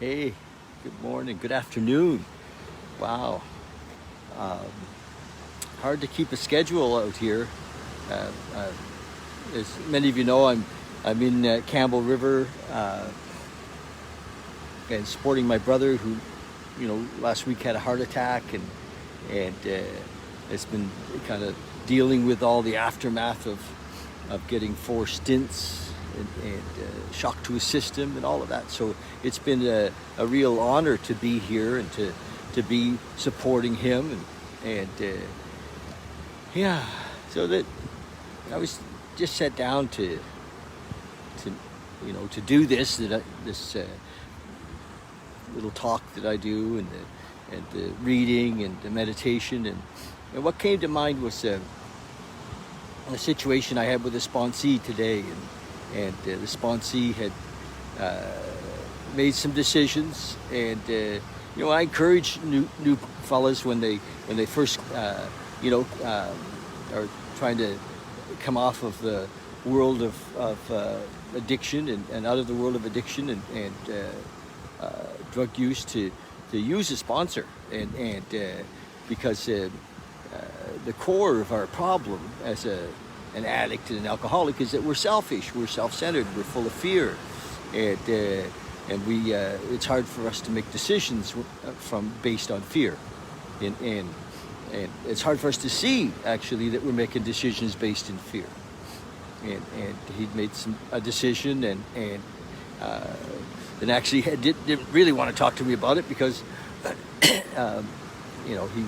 Hey, good morning, good afternoon. Wow. Um, Hard to keep a schedule out here. Uh, uh, as many of you know, I'm in Campbell River and supporting my brother who, last week had a heart attack and has been kind of dealing with all the aftermath of getting 4 stints and shock to his system and all of that. So it's been a real honor to be here and to be supporting him and yeah. So that I was just sat down to do this little talk that I do and the reading and the meditation and what came to mind was a situation I had with a sponsee today and the sponsee had made some decisions and I encourage new fellas when they first are trying to come off of the world of addiction and out of the world of addiction and drug use to use a sponsor and because the core of our problem as an addict and an alcoholic is that we're selfish, we're self-centered, we're full of fear, and we it's hard for us to make decisions based on fear, and it's hard for us to see actually that we're making decisions based in fear. And he'd made a decision and actually didn't really want to talk to me about it because he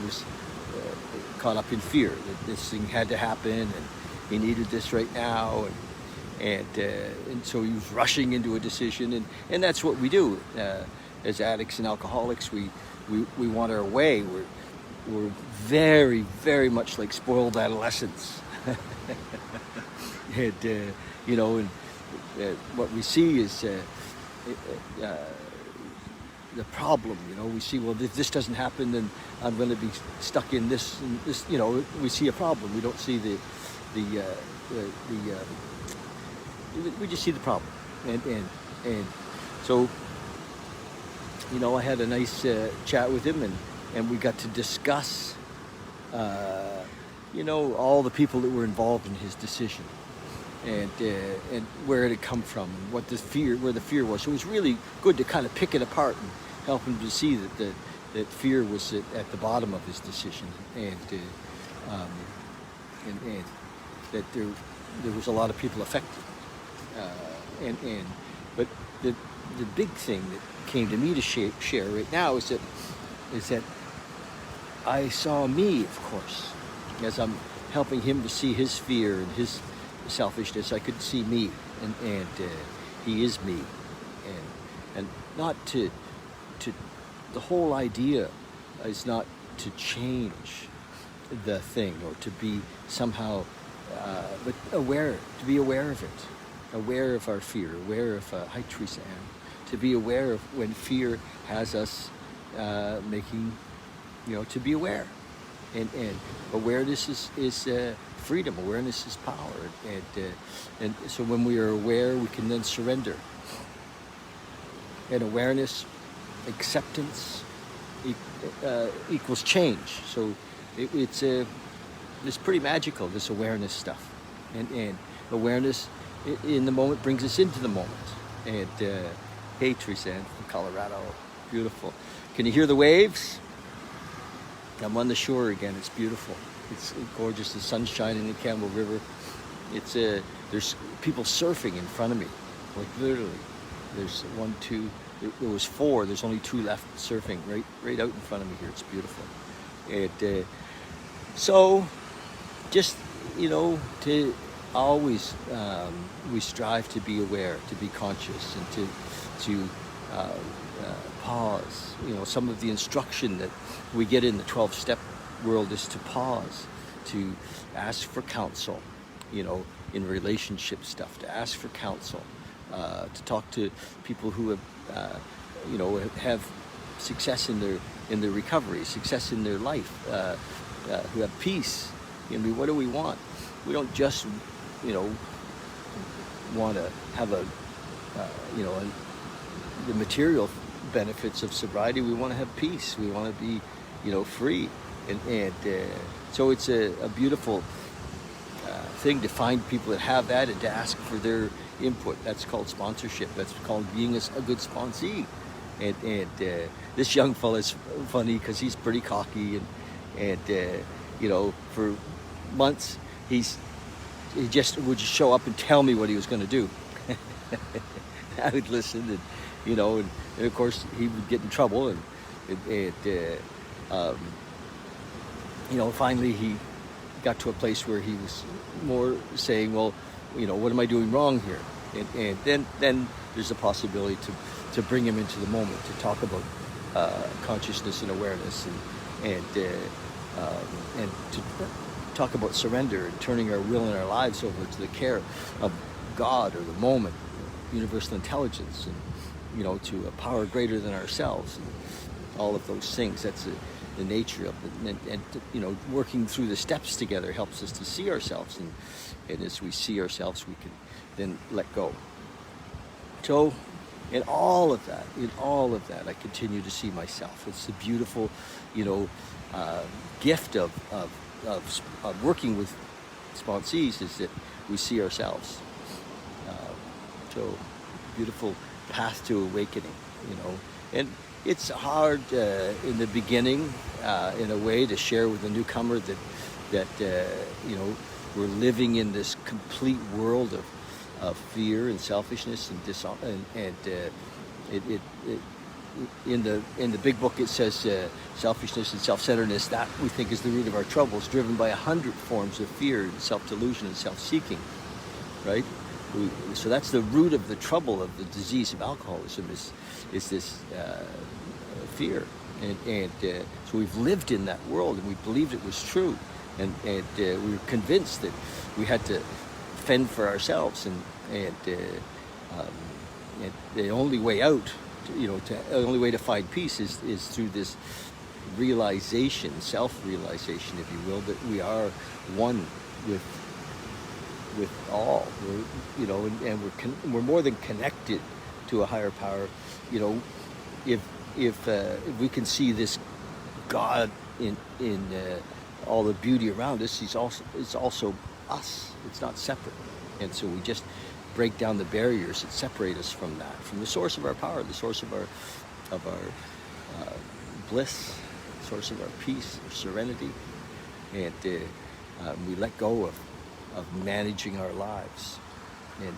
was caught up in fear that this thing had to happen and he needed this right now and so he was rushing into a decision and that's what we do as addicts and alcoholics. We want our way. We're very, very much like spoiled adolescents. And what we see is the problem. We see, well, if this doesn't happen, then I'm going to be stuck in this and this. We see a problem. We don't see we just see the problem, and so I had a nice chat with him and we got to discuss all the people that were involved in his decision and where it had come from and where the fear was. So it was really good to kind of pick it apart and help him to see that fear was at the bottom of his decision and that there was a lot of people affected. But the big thing that came to me to share right now is that I saw me, of course, as I'm helping him to see his fear and his selfishness. I could see me, and he is me, and not to the whole idea is not to change the thing or to be somehow, but to be aware of it, aware of our fear, aware of hi Teresa Ann, to be aware of when fear has us making. To be aware, and awareness is freedom. Awareness is power, and so when we are aware, we can then surrender. And awareness, acceptance, equals change. So it's pretty magical, this awareness stuff, and awareness in the moment brings us into the moment. And hey, Teresa Ann from Colorado, beautiful. Can you hear the waves? I'm on the shore again. It's beautiful. It's gorgeous. The sun's shining in Campbell River. There's people surfing in front of me, like literally. There's one, two. There was 4. There's only 2 left surfing right out in front of me here. It's beautiful. And so, just to always we strive to be aware, to be conscious, and to pause. Some of the instruction that we get in the 12-step world is to pause, to ask for counsel, in relationship stuff, to ask for counsel, to talk to people who have success in their recovery, success in their life, who have peace. What do we want? We don't just, want to have the material benefits of sobriety. We want to have peace. We want to be, free, and so it's a beautiful thing to find people that have that and to ask for their input. That's called sponsorship. That's called being a good sponsee. And this young fella's funny because he's pretty cocky, and for months he just would just show up and tell me what he was going to do. I would listen, and of course he would get in trouble, and finally he got to a place where he was more saying, well, what am I doing wrong here? And then there's a possibility to bring him into the moment, to talk about consciousness and awareness, and to talk about surrender and turning our will and our lives over to the care of God or the moment, universal intelligence, and to a power greater than ourselves, and all of those things. That's the nature of it, and working through the steps together helps us to see ourselves, and as we see ourselves, we can then let go. So in all of that, I continue to see myself. It's the beautiful, gift of working with sponsees, is that we see ourselves. So beautiful path to awakening, and it's hard in the beginning, in a way, to share with a newcomer that we're living in this complete world of fear and selfishness and in the big book it says selfishness and self-centeredness, that we think is the root of our troubles, driven by 100 forms of fear and self-delusion and self-seeking, right? So that's the root of the trouble of the disease of alcoholism, is this fear, and so we've lived in that world, and we believed it was true, and we were convinced that we had to fend for ourselves, and the only way out, the only way to find peace is through this realization, self-realization, if you will, that we are one with all. We're more than connected to a higher power. If we can see this God in all the beauty around us, it's also us. It's not separate, and so we just break down the barriers that separate us from that, from the source of our power, the source of our bliss, the source of our peace, our serenity, and we let go of managing our lives, and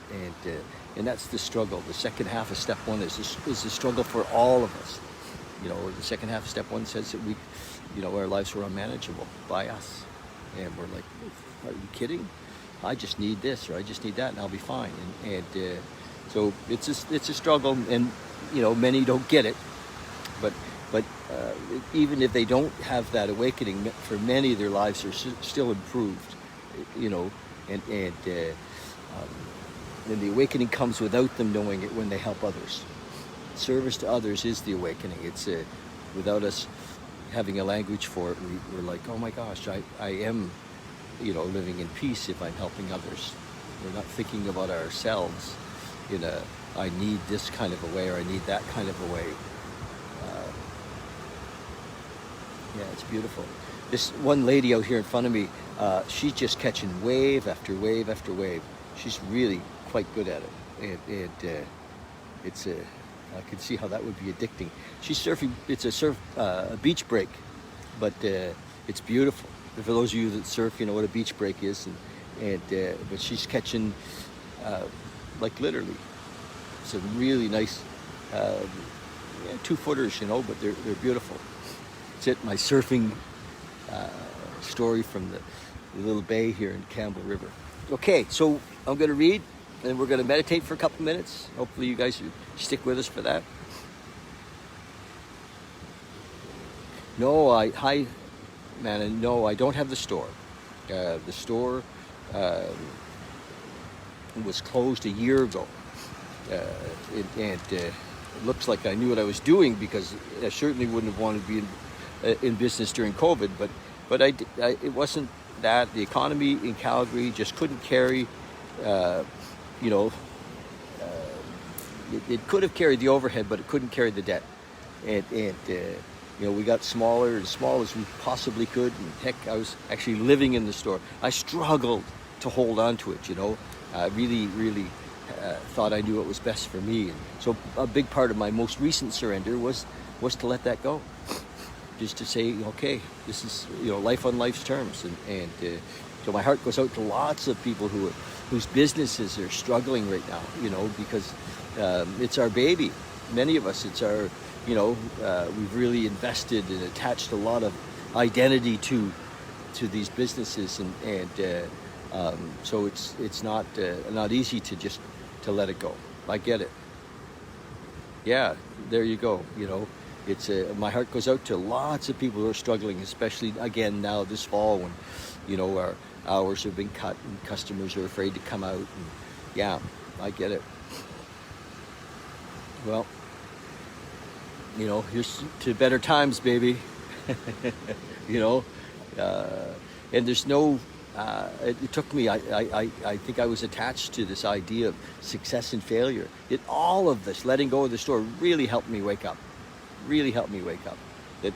that's the struggle. The second half of step one is the struggle for all of us. The second half of step one says that our lives were unmanageable by us, and we're like, are you kidding? I just need this, or I just need that, and I'll be fine. And so it's a struggle, and many don't get it, but even if they don't have that awakening, for many their lives are still improved, and the awakening comes without them knowing it when they help others. Service to others is the awakening. It's without us having a language for it, we're like, oh my gosh, I am living in peace if I'm helping others. We're not thinking about ourselves in I need this kind of a way, or I need that kind of a way. It's beautiful. This one lady out here in front of me, she's just catching wave after wave after wave. She's really quite good at it, and it's I can see how that would be addicting. She's surfing. It's a beach break, but it's beautiful. For those of you that surf, you know what a beach break is, but she's catching like literally some really nice 2-footers, but they're beautiful. It's it. My surfing story from the little bay here in Campbell River. Okay, so I'm going to read, and we're going to meditate for a couple minutes. Hopefully you guys stick with us for that. Hi, man, and no, I don't have the store. The store was closed a year ago, and it looks like I knew what I was doing, because I certainly wouldn't have wanted to be in business during COVID. But it wasn't that. The economy in Calgary just couldn't carry. It could have carried the overhead, but it couldn't carry the debt. and we got smaller, as small as we possibly could. And heck, I was actually living in the store. I struggled to hold on to it. I really thought I knew what was best for me. And so a big part of my most recent surrender was to let that go. Just to say, okay, this is life on life's terms, and so my heart goes out to lots of people whose businesses are struggling right now, because it's our baby. Many of us, it's our, we've really invested and attached a lot of identity to these businesses, and so it's not easy to let it go. I get it. Yeah, there you go. It's my heart goes out to lots of people who are struggling, especially again now this fall when our hours have been cut and customers are afraid to come out. And yeah, I get it. Well, here's to better times, baby. And there's no. It took me. I think I was attached to this idea of success and failure. All of this, letting go of the store, really helped me wake up. That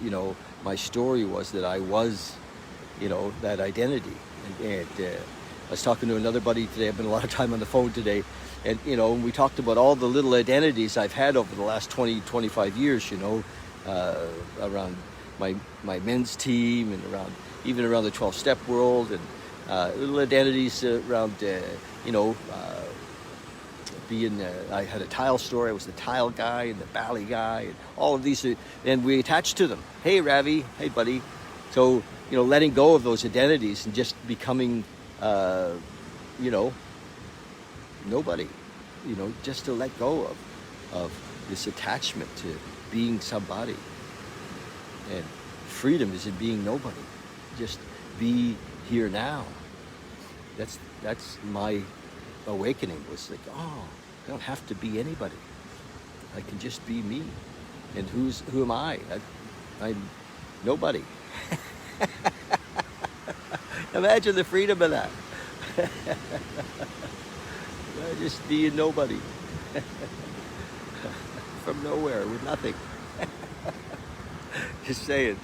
my story was that I was that identity, and I was talking to another buddy today. I've been a lot of time on the phone today, and we talked about all the little identities I've had over the last 20-25 years, around my men's team, and even around the 12-step world, and little identities around I had a tile store. I was the tile guy and the bally guy, and all of these, and we attached to them. Hey, Ravi. Hey, buddy. So, letting go of those identities and just becoming, nobody, just to let go of this attachment to being somebody. And freedom is in being nobody. Just be here now. That's my awakening, was like, oh, I don't have to be anybody. I can just be me. And who am I? I'm nobody. Imagine the freedom of that. Just being nobody. From nowhere, with nothing. Just saying.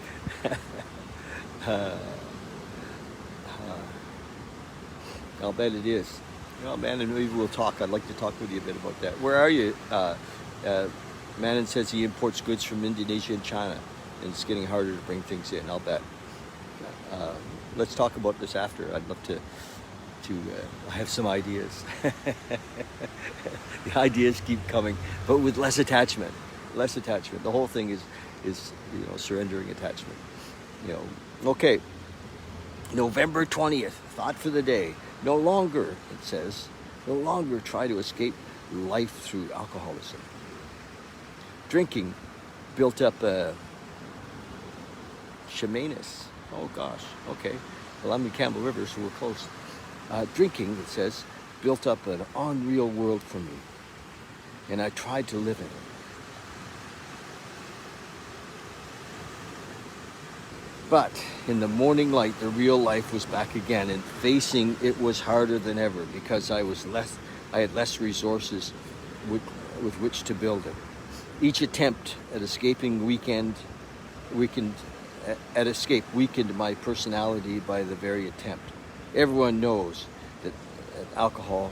I'll bet it is. Man, and maybe we'll talk. I'd like to talk with you a bit about that. Where are you? Manon says he imports goods from Indonesia and China, and it's getting harder to bring things in. I'll bet. Let's talk about this after. I'd love to I have some ideas. The ideas keep coming, but with less attachment. The whole thing is surrendering attachment. Okay. November 20th, thought for the day. No longer, it says, try to escape life through alcoholism. Drinking built up a shamanus. Oh gosh, okay. Well, I'm in Campbell River, so we're close. Drinking, it says, built up an unreal world for me, and I tried to live in it. But in the morning light, the real life was back again, and facing it was harder than ever because I had less resources with which to build it. Each attempt at escaping weakened my personality by the very attempt. Everyone knows that alcohol,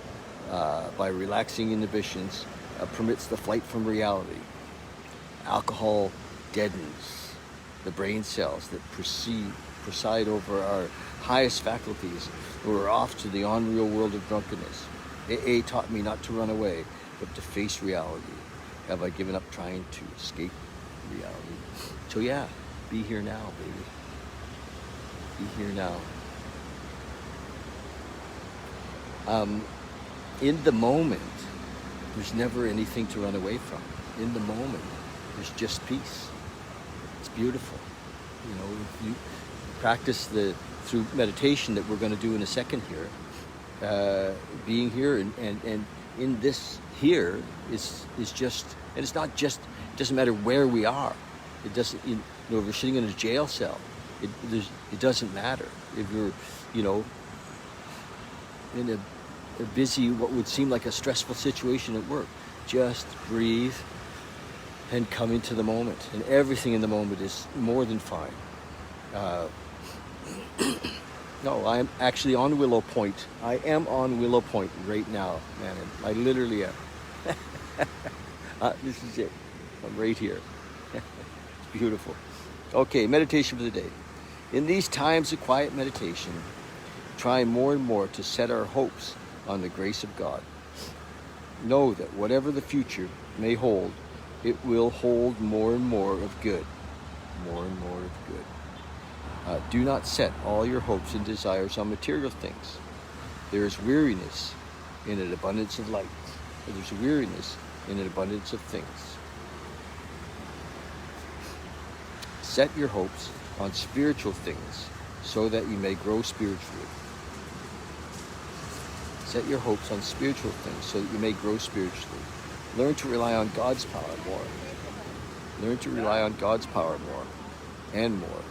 by relaxing inhibitions, permits the flight from reality. Alcohol deadens the brain cells that preside over our highest faculties. We're off to the unreal world of drunkenness. AA taught me not to run away, but to face reality. Have I given up trying to escape reality? So yeah, be here now, baby. Be here now. In the moment, there's never anything to run away from. In the moment, there's just peace. It's beautiful. If you practice through meditation that we're going to do in a second here, being here and in this here is just, and it's not just, it doesn't matter where we are. It doesn't, if we're sitting in a jail cell, it doesn't matter. If you're, in a busy, what would seem like a stressful situation at work, just breathe and come into the moment. And everything in the moment is more than fine. No, I'm actually on Willow Point. I am on Willow Point right now, man. I literally am. This is it. I'm right here. It's beautiful. Okay, meditation for the day. In these times of quiet meditation, try more and more to set our hopes on the grace of God. Know that whatever the future may hold, it will hold more and more of good. More and more of good. Do not set all your hopes and desires on material things. There is weariness in an abundance of light. There's weariness in an abundance of things. Set your hopes on spiritual things so that you may grow spiritually. Set your hopes on spiritual things so that you may grow spiritually. Learn to rely on God's power more. Learn to rely on God's power more and more.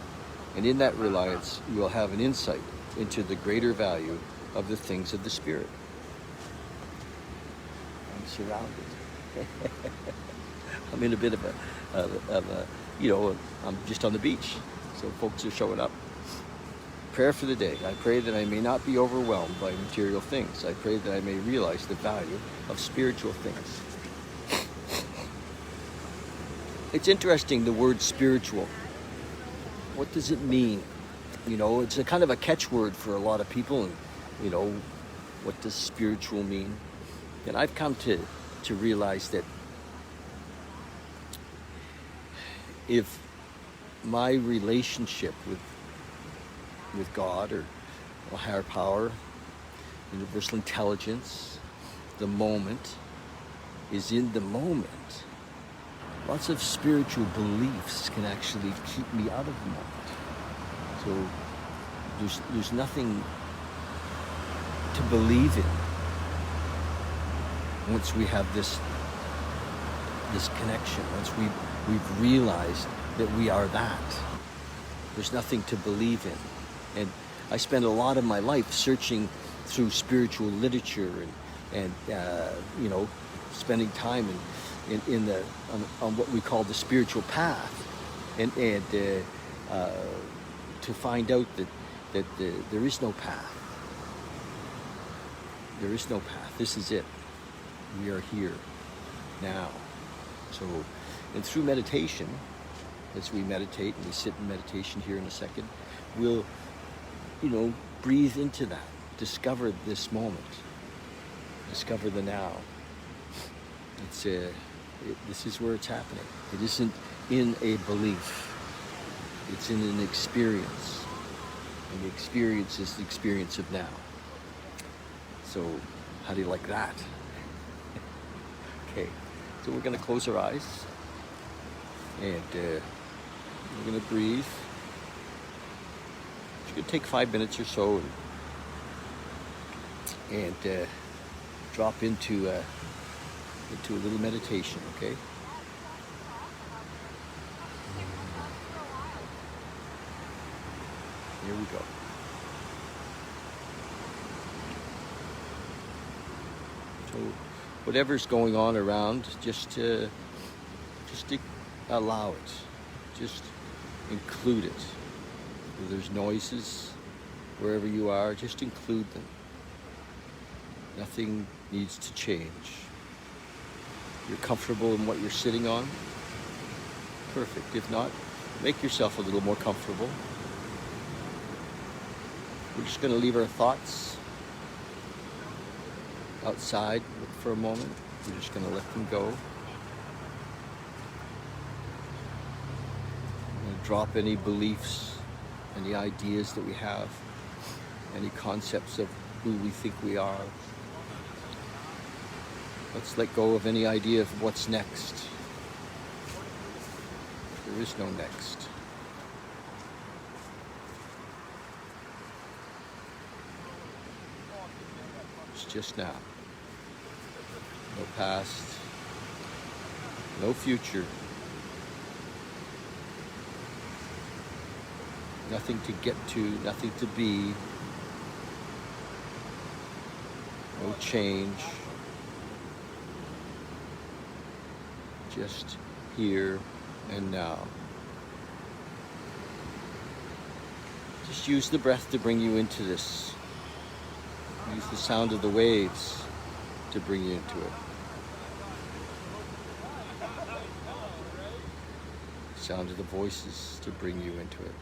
And in that reliance, you will have an insight into the greater value of the things of the Spirit. I'm surrounded. I'm in a bit of a, I'm just on the beach, so folks are showing up. Prayer for the day. I pray that I may not be overwhelmed by material things. I pray that I may realize the value of spiritual things. It's interesting, the word spiritual. What does it mean? It's a kind of a catchword for a lot of people. And, what does spiritual mean? And I've come to realize that if my relationship with God or a higher power, universal intelligence, the moment, is in the moment, lots of spiritual beliefs can actually keep me out of the moment. So there's nothing to believe in once we have this connection, once we've realized that we are that. There's nothing to believe in. And I spend a lot of my life searching through spiritual literature and spending time on what we call the spiritual path, and to find out that there is no path. There is no path. This is it. We are here now. So, and through meditation, as we meditate, and we sit in meditation here in a second, we'll, breathe into that, discover this moment, discover the now. This is where it's happening. It isn't in a belief. It's in an experience. And the experience is the experience of now. So, how do you like that? Okay, so we're going to close our eyes. And we're going to breathe. It's going to take 5 minutes or so and drop into a little meditation, okay? Here we go. So whatever's going on around, just allow it. Just include it. If there's noises, wherever you are, just include them. Nothing needs to change. You're comfortable in what you're sitting on? Perfect. If not, make yourself a little more comfortable. We're just going to leave our thoughts outside for a moment. We're just going to let them go. We're going to drop any beliefs, any ideas that we have, any concepts of who we think we are. Let's let go of any idea of what's next. There is no next. It's just now. No past, no future. Nothing to get to, nothing to be. No change. Just here and now. Just use the breath to bring you into this. Use the sound of the waves to bring you into it. Sound of the voices to bring you into it.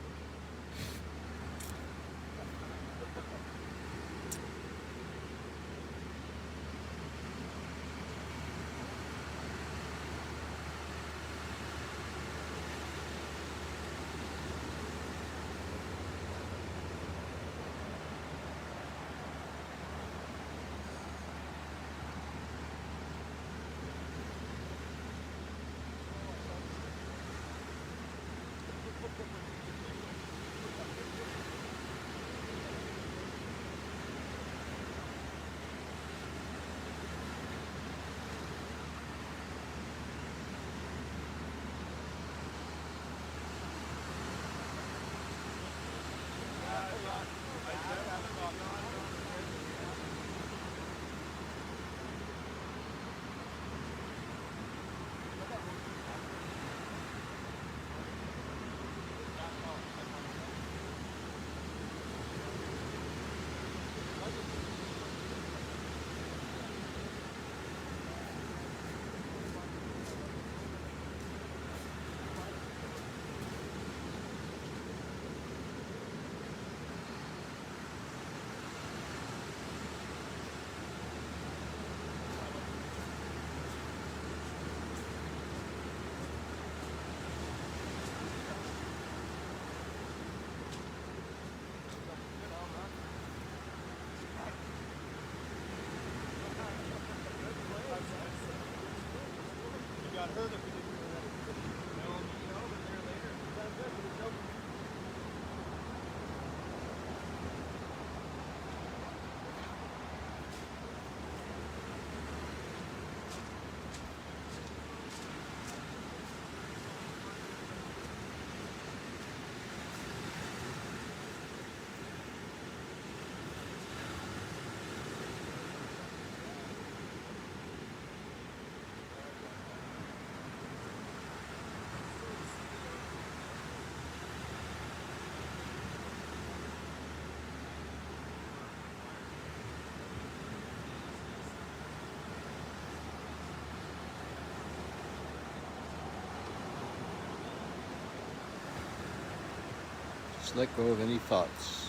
Just let go of any thoughts.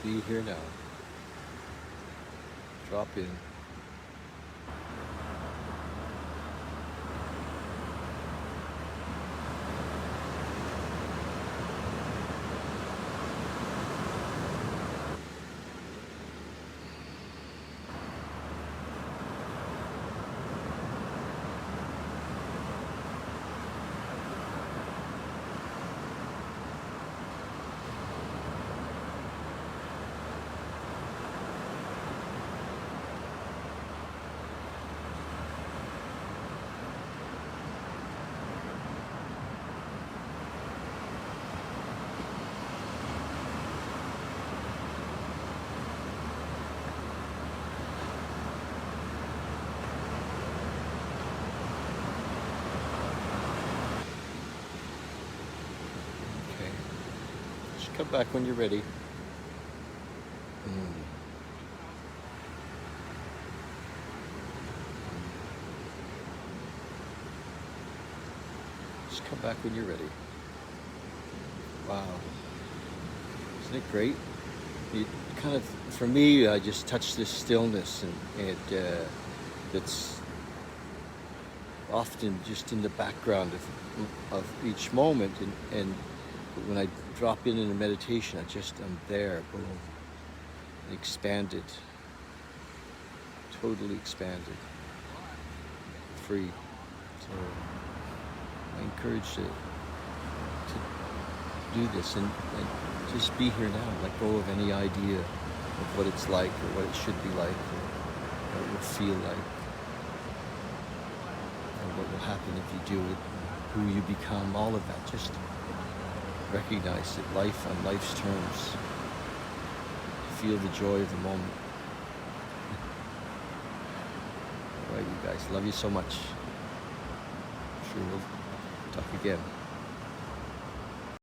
Be here now. Drop in. Come back when you're ready. Just come back when you're ready. Wow. Isn't it great? You kind of, for me, I just touch this stillness and that's often just in the background of each moment, and when I drop in a meditation, I'm there, boom, expanded, totally expanded, free. So I encourage you to do this and just be here now. Let go of any idea of what it's like or what it should be like or what it will feel like or what will happen if you do it, who you become, all of that. Just recognize that life on life's terms. Feel the joy of the moment. All right, you guys. Love you so much. sure we'll talk again.